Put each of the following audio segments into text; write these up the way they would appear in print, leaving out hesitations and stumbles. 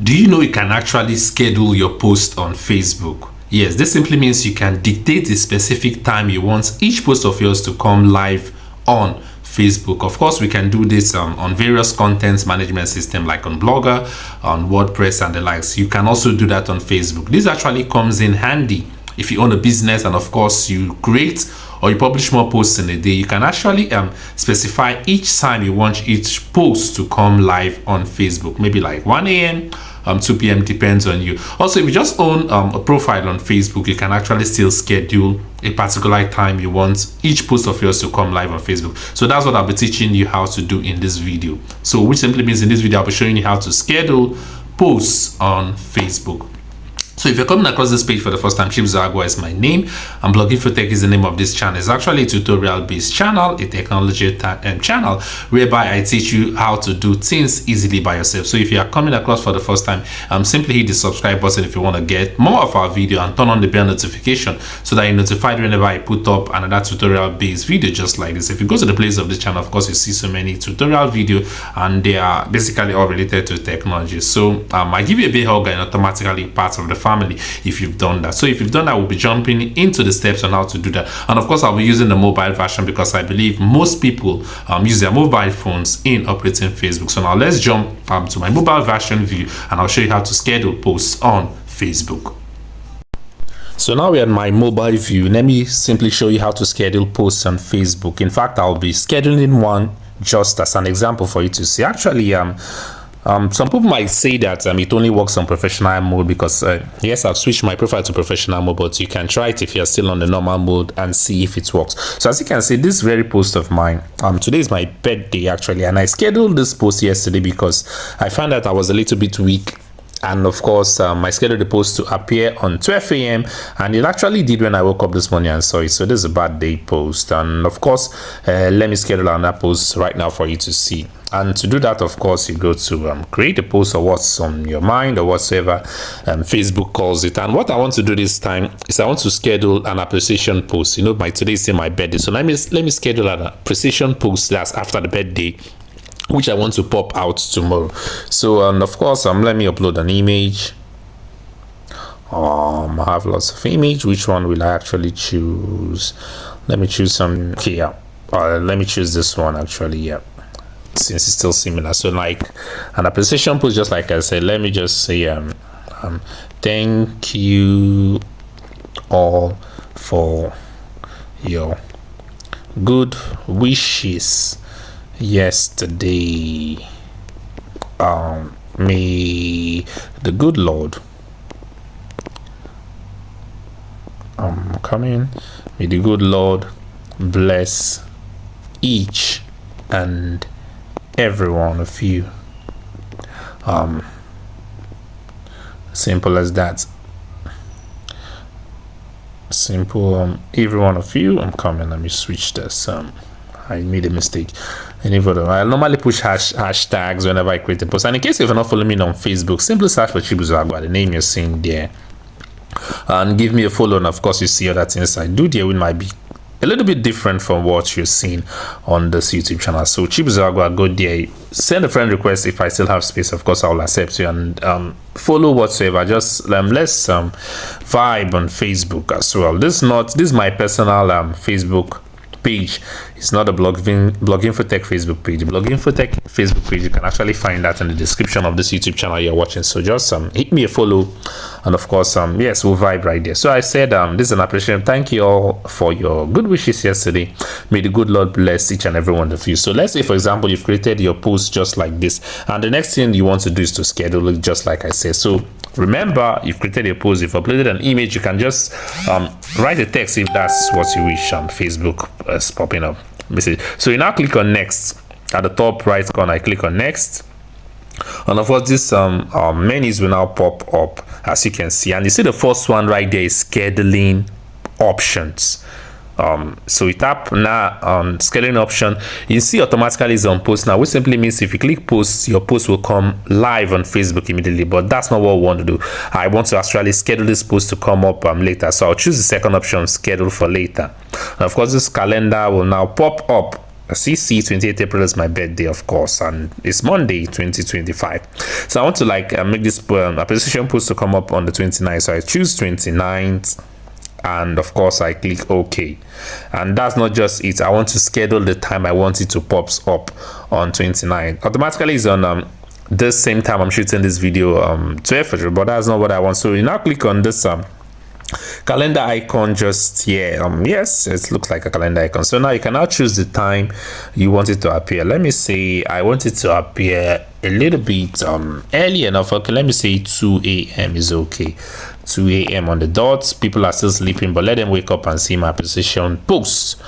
Do you know you can actually schedule your post on Facebook? Yes, this simply means you can dictate the specific time you want each post of yours to come live on Facebook. Of course, we can do this on various content management systems like on Blogger, on WordPress and the likes. You can also do that on Facebook. This actually comes in handy if you own a business and of course you create or you publish more posts in a day. You can actually specify each time you want each post to come live on Facebook, maybe like 1 a.m. 2 p.m. depends on you. Also, if you just own a profile on Facebook, you can actually still schedule a particular time you want each post of yours to come live on Facebook. So that's what I'll be teaching you how to do in this video. So which simply means in this video I'll be showing you how to schedule posts on Facebook. So if you're coming across this page for the first time, Chibuzo Agua is my name and Bloginfotech is the name of this channel. It's actually a tutorial based channel, a technology channel whereby I teach you how to do things easily by yourself. So if you are coming across for the first time, simply hit the subscribe button if you want to get more of our video and turn on the bell notification so that you're notified whenever I put up another tutorial based video just like this. If you go to the playlist of this channel, of course you see so many tutorial video and they are basically all related to technology. So I give you a big hug and automatically part of the family if you've done that. So if you've done that, we'll be jumping into the steps on how to do that. And of course I'll be using the mobile version because I believe most people use their mobile phones in operating Facebook. So now let's jump to my mobile version view and I'll show you how to schedule posts on Facebook. So now we're in my mobile view. Let me simply show you how to schedule posts on Facebook. In fact, I'll be scheduling one just as an example for you to see. Actually, some people might say that it only works on professional mode because yes, I've switched my profile to professional mode, but you can try it if you're still on the normal mode and see if it works. So as you can see, this very post of mine, today is my birthday actually, and I scheduled this post yesterday because I found that I was a little bit weak. And of course, I scheduled the post to appear on 12 a.m. and it actually did when I woke up this morning and saw it. So this is a birthday post. And of course, let me schedule another post right now for you to see. And to do that, of course, you go to create a post or what's on your mind or whatsoever Facebook calls it. And what I want to do this time is I want to schedule an appreciation post. You know, today is my birthday. So let me schedule an appreciation post that's after the birthday, which I want to pop out tomorrow. So and of course let me upload an image. I have lots of image. Which one will I actually choose? Let me choose some. Okay, yeah, let me choose this one actually. Yeah, since it's still similar. So like an appreciation post, just like I said, let me just say thank you all for your good wishes yesterday. May the good Lord may the good Lord bless each and every one of you. Simple as that. Simple. Every one of you. Let me switch this. I made a mistake. I normally push hashtags whenever I create a post. And in case you're not following me on Facebook, simply search for Chibuzo Agua, the name you're seeing there, and give me a follow. And of course, you see other things I do there, which might be a little bit different from what you're seeing on this YouTube channel. So Chibuzo Agua, go there, send a friend request. If I still have space, of course I will accept you, and follow whatsoever. Just let's vibe on Facebook as well. This is my personal Facebook page. It's not a Bloginfotech Facebook page. Bloginfotech Facebook page, you can actually find that in the description of this YouTube channel you're watching. So just hit me a follow, and of course yes, we'll vibe right there. So I said this is an appreciation. Thank you all for your good wishes yesterday. May the good Lord bless each and every one of you. So let's say, for example, you've created your post just like this, and the next thing you want to do is to schedule it just like I said. So remember, you've created a post, you've uploaded an image, you can just write a text if that's what you wish. Facebook is popping up message. So you now click on next at the top right corner. I click on next, and of course this menus will now pop up as you can see, and you see the first one right there is scheduling options. So you tap now on scheduling option, you see automatically is on post now, which simply means if you click post, your post will come live on Facebook immediately. But that's not what we want to do. I want to actually schedule this post to come up later, so I'll choose the second option, schedule for later. And of course this calendar will now pop up CC 28 April is my birthday, of course, and it's Monday 2025. So I want to make this appreciation post to come up on the 29th. So I choose 29th, and of course I click OK. And that's not just it. I want to schedule the time I want it to pop up on 29th. Automatically it's on this same time I'm shooting this video, 12, but that's not what I want. So you now click on this calendar icon just here. Yes, it looks like a calendar icon. So now you can now choose the time you want it to appear. Let me say I want it to appear a little bit early enough. Okay, let me say 2 a.m. is okay. 2 a.m. on the dot. People are still sleeping, but let them wake up and see my precision post.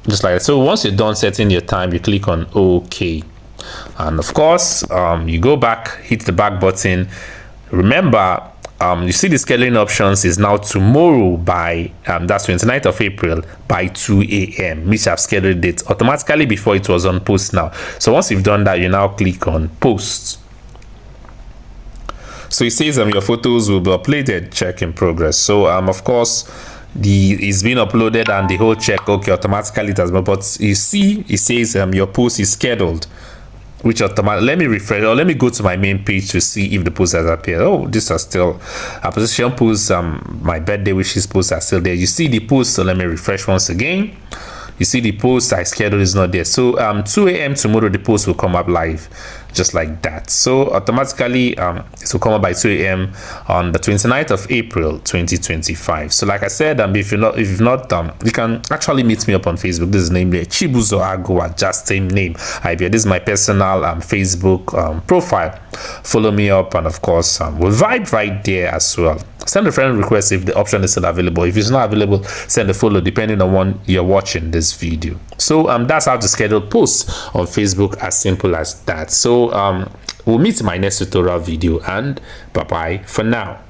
Just like that. So once you're done setting your time, you click on OK, and of course you go back, hit the back button. Remember, you see the scheduling options is now tomorrow by that's 29th of April by 2 a.m. which I've scheduled it automatically before it was on post now. So once you've done that, you now click on post. So it says your photos will be uploaded, check in progress. So of course it's been uploaded and the whole check okay automatically it has been, but you see it says your post is scheduled, which automatically, let me refresh or let me go to my main page to see if the posts has appeared. Oh, these are still appreciation posts, my birthday wishes posts are still there. You see the post, so let me refresh once again. You see the post I scheduled is not there. So 2 a.m. tomorrow the post will come up live just like that. So automatically it will come up by 2 a.m. on the 29th of April 2025. So like I said, if you've not you can actually meet me up on Facebook. This is namely Chibuzo Agua, just same name. This is my personal Facebook profile. Follow me up, and of course we'll vibe right there as well. Send a friend request if the option is still available. If it's not available, send a follow depending on when you're watching this video. So that's how to schedule posts on Facebook, as simple as that. So we'll meet in my next tutorial video, and bye bye for now.